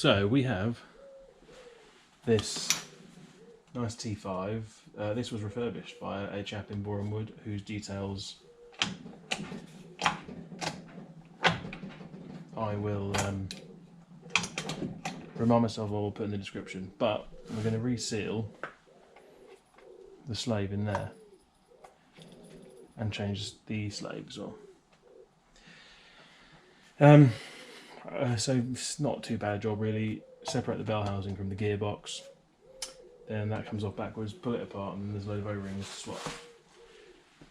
So we have this nice T5. This was refurbished by a chap in Borhamewood whose details I will remind myself I'll put in the description. But we're going to reseal the slave in there and change the slave as well. So it's not too bad a job really. Separate the bell housing from the gearbox, then that comes off backwards, pull it apart, and there's a load of O-rings to swap.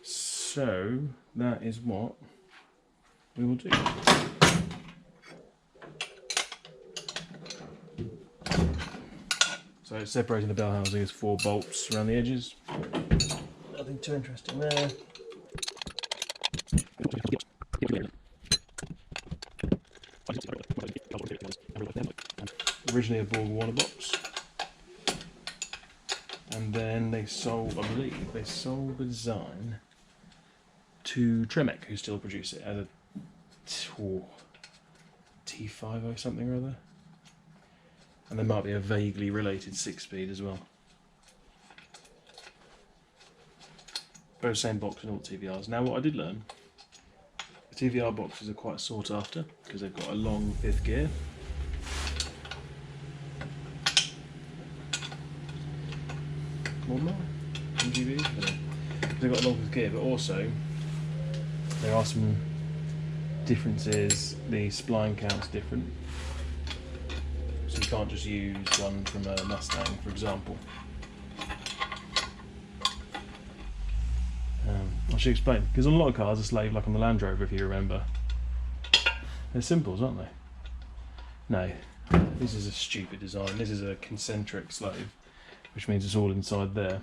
So that is what we will do. So separating the bell housing is 4 bolts around the edges. Nothing too interesting there. Originally a Borhamewood box, and then they sold, I believe, they sold the design to Tremec, who still produce it as a T5 or something or other, and there might be a vaguely related 6-speed as well. Both same box and all TVRs. Now, what I did learn, the TVR boxes are quite sought after because they've got a long 5th gear. More MGB? They've got a long 5th gear, but also there are some differences. The spline count's different, so you can't just use one from a Mustang, for example. I should explain, because on a lot of cars, a slave, like on the Land Rover, if you remember, they're simples, aren't they? No, this is a stupid design. This is a concentric slave, which means it's all inside there,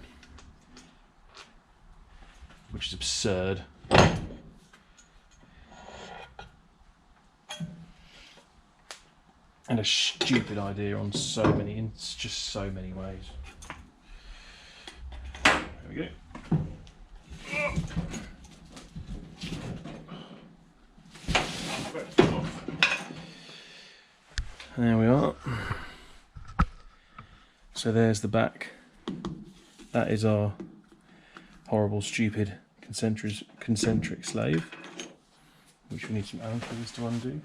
which is absurd. And a stupid idea on so many ways. There we go. There we are. So there's the back. That is our horrible, stupid concentric slave, which we need some anchors to undo.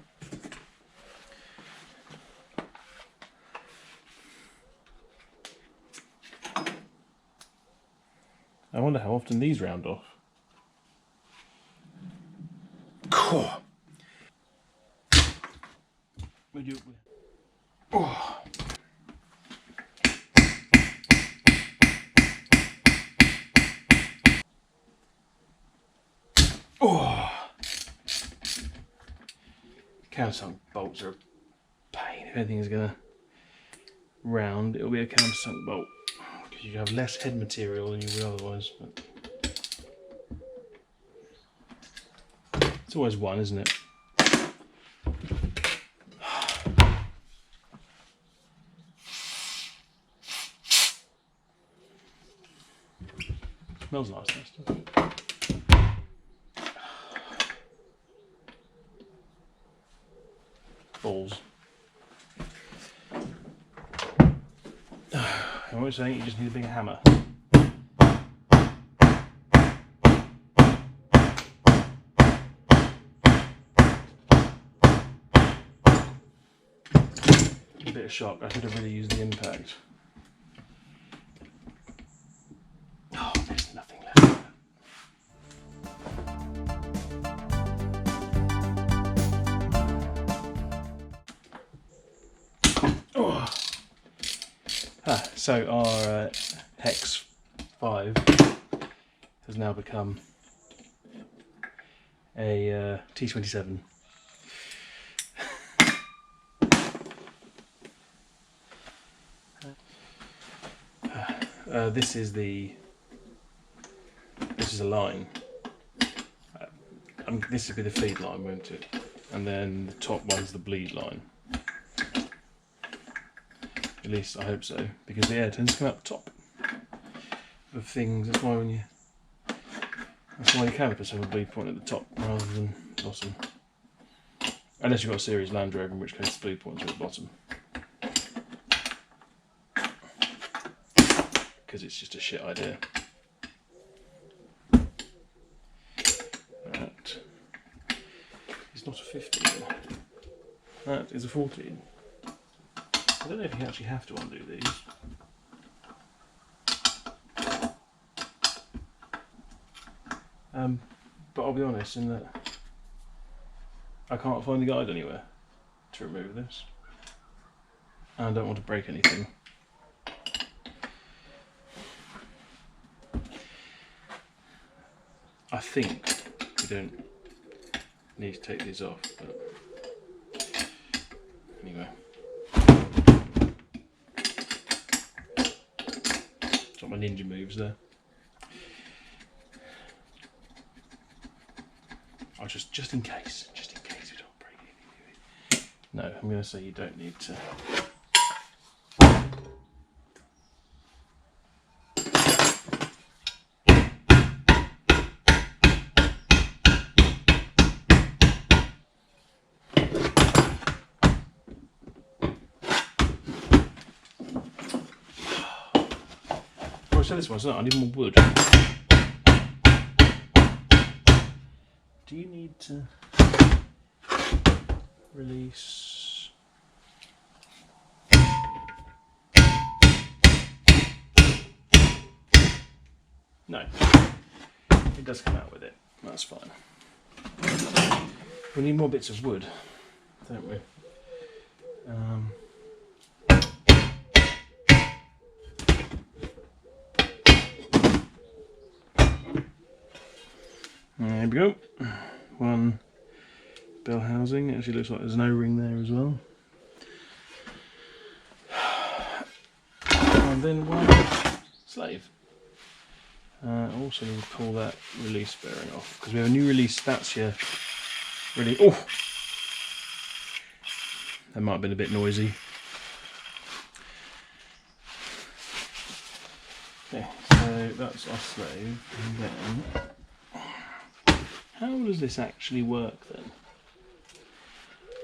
I wonder how often these round off. Would you? Oh. Oh. Countersunk bolts are a pain. If anything is going to round, it'll be a countersunk bolt, because you have less head material than you would otherwise. But it's always one, isn't it? Smells nice, that stuff. Balls. I'm always saying you just need a big hammer. A bit of shock, I should have really used the impact. Oh, there's nothing left. Oh. So our Hex 5 has now become a T27. This is a line. This would be the feed line, won't it? And then the top one's the bleed line. At least I hope so, because the air tends to come out the top of things. That's why your calipers have a bleed point at the top rather than the bottom. Unless you've got a series Land Rover, in which case the bleed points are at the bottom. because it's just a shit idea. That is not a 15. That is a 14. I don't know if you actually have to undo these. But I'll be honest in that I can't find the guide anywhere to remove this. And I don't want to break anything. I think we don't need to take these off, but anyway. Got my ninja moves there. Oh, just in case we don't break anything. No, I'm going to say you don't need to. Oh, so this one's not. I need more wood. Do you need to release? No, it does come out with it. That's fine. We need more bits of wood, don't we? There we go. One bell housing. It actually looks like there's an O-ring there as well. And then one slave. Also need to pull that release bearing off because we have a new release. That's your really. Oh, that might have been a bit noisy. Okay, so that's our slave, and then. How does this actually work then?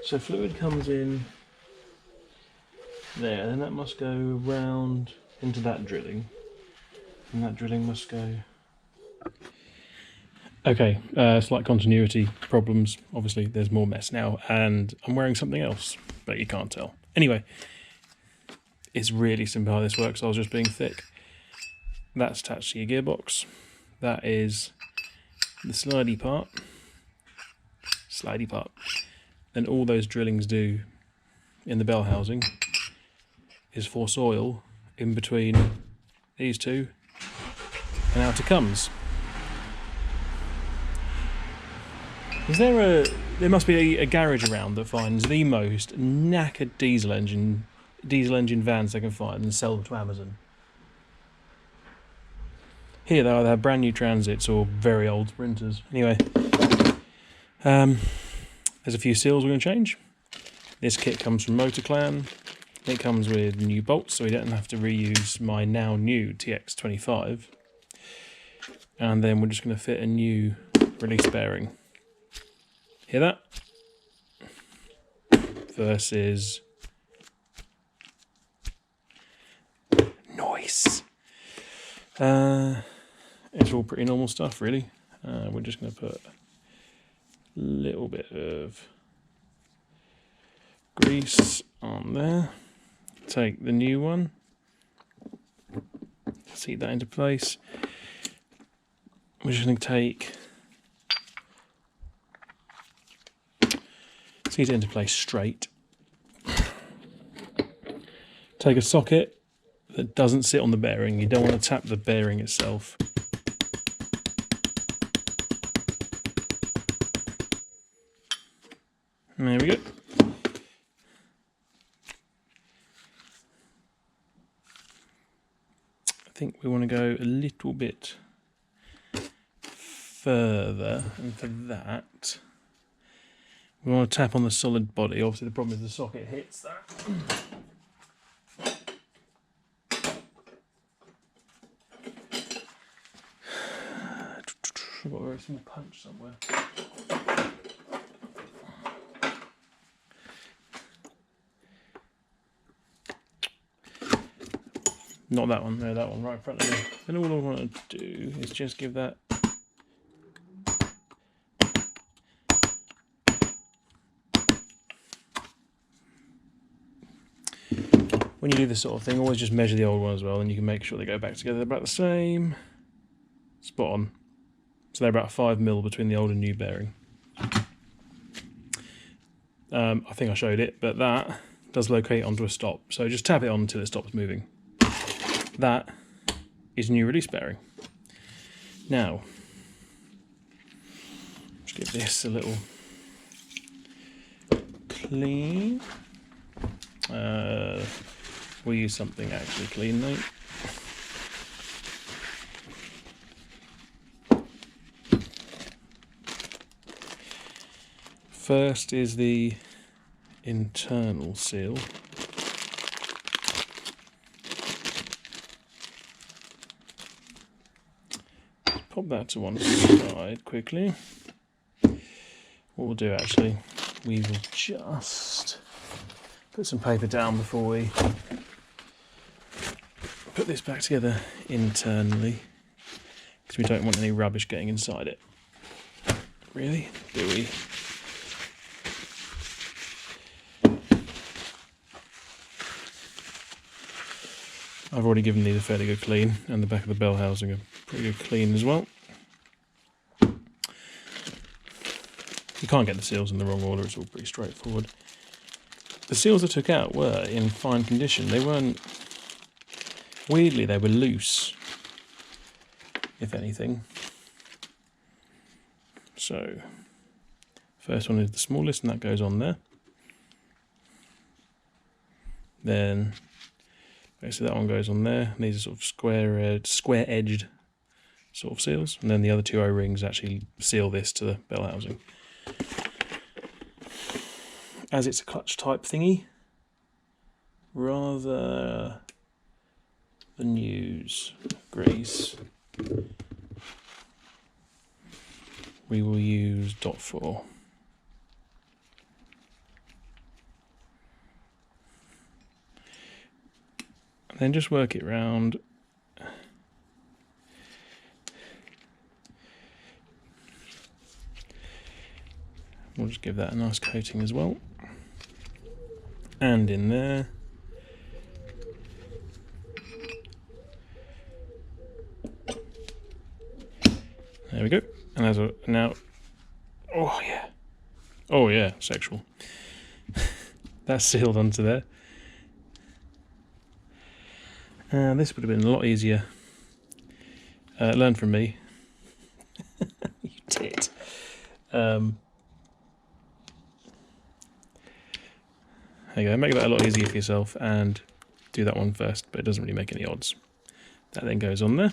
So fluid comes in there, then that must go round into that drilling, and that drilling must go... Okay, slight continuity problems. Obviously there's more mess now, and I'm wearing something else, but you can't tell. Anyway, it's really simple how this works. I was just being thick. That's attached to your gearbox. That is the slidey part, and all those drillings do in the bell housing is force oil in between these two, and out it comes. There must be a garage around that finds the most knackered diesel engine vans they can find and sell them to Amazon. Here they either have brand new Transits or very old Sprinters. Anyway, there's a few seals we're going to change. This kit comes from MotorClan. It comes with new bolts, so we don't have to reuse my now new TX25. And then we're just going to fit a new release bearing. Hear that? Versus noise. It's all pretty normal stuff, really. We're just going to put a little bit of grease on there. Take the new one, seat that into place. We're just going to seat it into place straight. Take a socket that doesn't sit on the bearing. You don't want to tap the bearing itself. And there we go. I think we want to go a little bit further, and for that we want to tap on the solid body. Obviously the problem is the socket hits that. I've got a very small punch somewhere. Not that one, no, that one right in front of me. Then all I want to do is just give that when you do this sort of thing, always just measure the old one as well, and you can make sure they go back together. They're about the same. Spot on. So they're about 5mm between the old and new bearing. I think I showed it, but that does locate onto a stop. So just tap it on until it stops moving. That is new release bearing. Now, let's give this a little clean. We'll use something actually clean though. First is the internal seal. Pop that to one side quickly. What we'll do actually, we will just put some paper down before we put this back together internally, because we don't want any rubbish getting inside it. Really? Do we? I've already given these a fairly good clean, and the back of the bell housing a pretty good clean as well. You can't get the seals in the wrong order, it's all pretty straightforward. The seals I took out were in fine condition. They weren't... Weirdly, they were loose, if anything. So, first one is the smallest, and that goes on there. Then, so that one goes on there. These are sort of square-edged sort of seals. And then the other two O-rings actually seal this to the bell housing. As it's a clutch type thingy, rather than use grease, we will use .4. And then just work it round. We'll just give that a nice coating as well. And in there. There we go. And as a now, oh yeah, sexual. That's sealed onto there. This would have been a lot easier. Learn from me. You tit. There you go, make that a lot easier for yourself and do that one first, but it doesn't really make any odds. That then goes on there.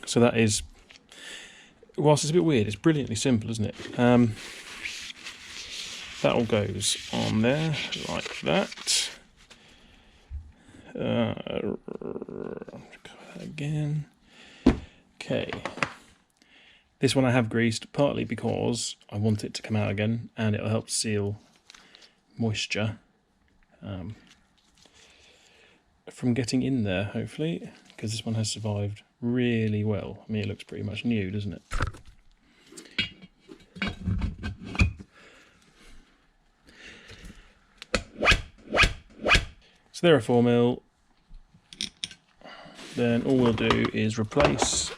So that is, whilst it's a bit weird, it's brilliantly simple, isn't it? That all goes on there like that. Again. Okay. This one I have greased, partly because I want it to come out again and it'll help seal moisture from getting in there, hopefully, because this one has survived really well. I mean, it looks pretty much new, doesn't it? So there are 4mm. Then all we'll do is replace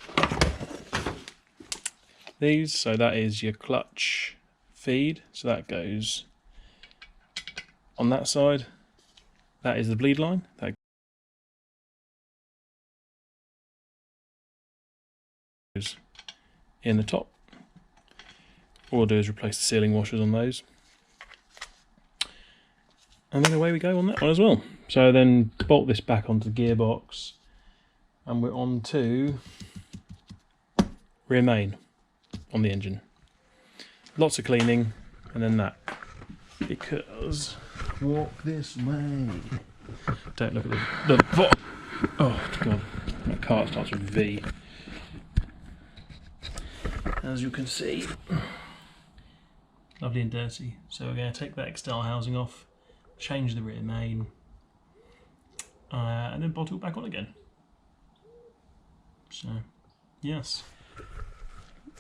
these. So that is your clutch feed. So that goes on that side. That is the bleed line. That goes in the top. All we'll do is replace the sealing washers on those. And then away we go on that one as well. So then bolt this back onto the gearbox. And we're on to rear main on the engine. Lots of cleaning, and then that. Because walk this way. Don't look at the oh god, that car starts with V. As you can see, lovely and dirty. So we're going to take that external housing off, change the rear main, and then bottle it back on again. So, yes.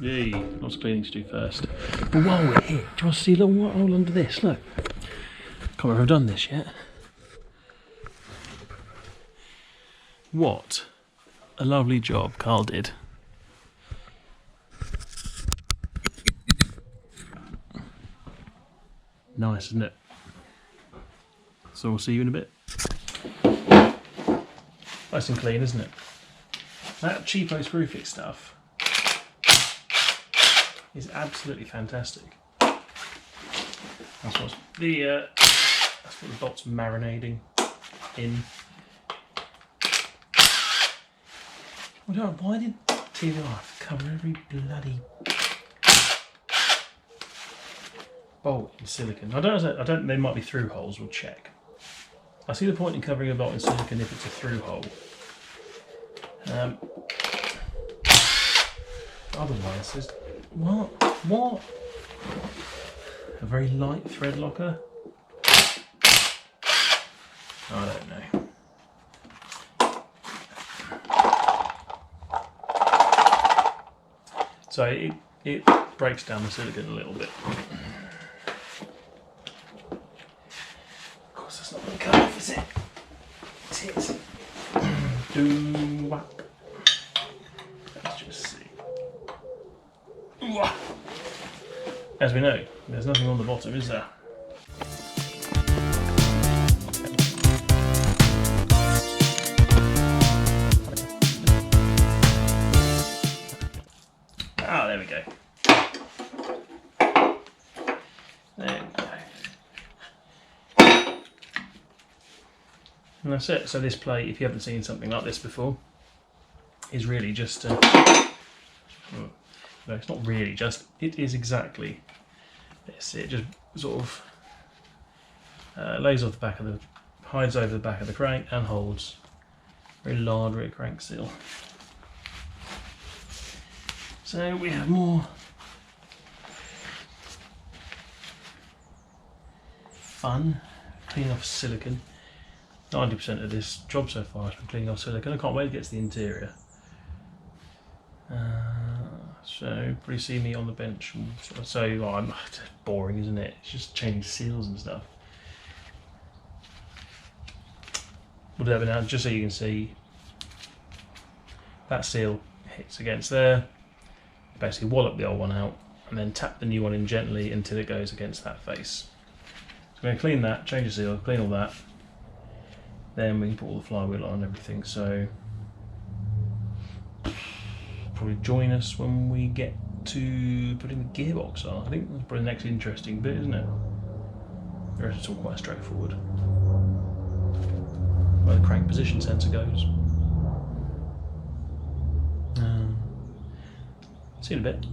Yay, lots of cleaning to do first. But while we're here, do you want to see a little hole under this? Look. Can't remember if I've done this yet. What a lovely job Carl did. Nice, isn't it? So we'll see you in a bit. Nice and clean, isn't it? That cheapo Screwfix stuff is absolutely fantastic. That's what the bolt's marinating in. Why did TVR have to cover every bloody bolt in silicon? I don't. They might be through holes. We'll check. I see the point in covering a bolt in silicon if it's a through hole. Otherwise, there's what? A very light thread locker? I don't know. So it breaks down the silicon a little bit. Of course, that's not going to come off, is it? It is. Do-wap. Let's just see. As we know, there's nothing on the bottom, is there? Ah, there we go. There we go. And that's it. So this plate, if you haven't seen something like this before, is really just no, it's not really just, it is exactly this. It just sort of lays off the back of the, hides over the back of the crank and holds very large rear crank seal. So we have more fun cleaning off silicon. 90% of this job so far has been cleaning off silicon. I can't wait to get to the interior. So pretty see me on the bench. So I'm boring, isn't it? It's just changing seals and stuff. We'll do that now, just so you can see that seal hits against there. Basically wallop the old one out and then tap the new one in gently until it goes against that face. So we're going to clean that, change the seal, clean all that. Then we can put all the flywheel on and everything. So probably join us when we get to putting the gearbox on. I think that's probably the next interesting bit, isn't it? The rest is all quite straightforward. Where the crank position sensor goes. See you in a bit.